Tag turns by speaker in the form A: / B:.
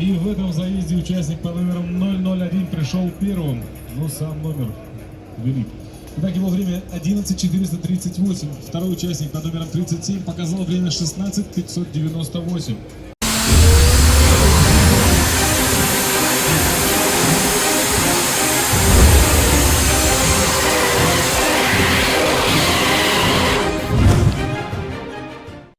A: И в этом заезде участник по номерам 001 пришел первым. Ну, сам номер велик. Итак, его время 11:438. Второй участник под номером 37 показал время 16:598.